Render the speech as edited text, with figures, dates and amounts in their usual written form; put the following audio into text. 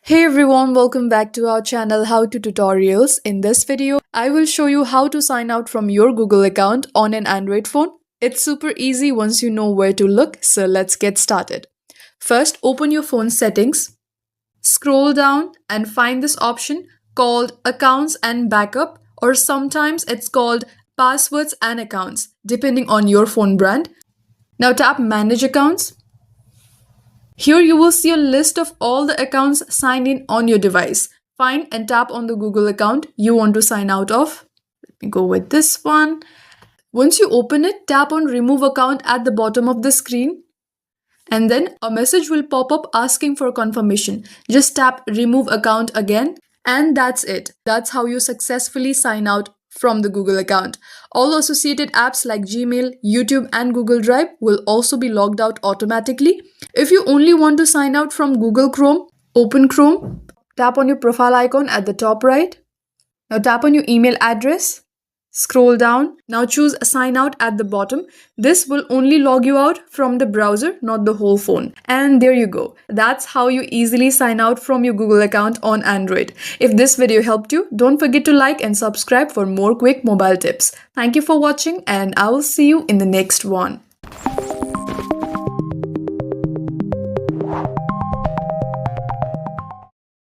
Hey everyone, welcome back to our channel How to Tutorials. In this video, I will show you how to sign out from your Google account on an Android phone. It's super easy once you know where to look, so let's get started. First, open your phone settings, scroll down and find this option called Accounts and Backup, or sometimes it's called Passwords and Accounts, depending on your phone brand. Now tap Manage Accounts. Here you will see a list of all the accounts signed in on your device. Find and tap on the Google account you want to sign out of. Let me go with this one. Once you open it, tap on Remove Account at the bottom of the screen. And then a message will pop up asking for confirmation. Just tap Remove Account again. And that's it. That's how you successfully sign out from the Google account. All associated apps like Gmail, YouTube, and Google Drive will also be logged out automatically. If you only want to sign out from Google Chrome, open Chrome, tap on your profile icon at the top right. Now tap on your email address. Scroll down. Now choose Sign Out at the bottom. This will only log you out from the browser, not the whole phone. And there you go. That's how you easily sign out from your Google account on Android. If this video helped you, don't forget to like and subscribe for more quick mobile tips. Thank you for watching and I will see you in the next one.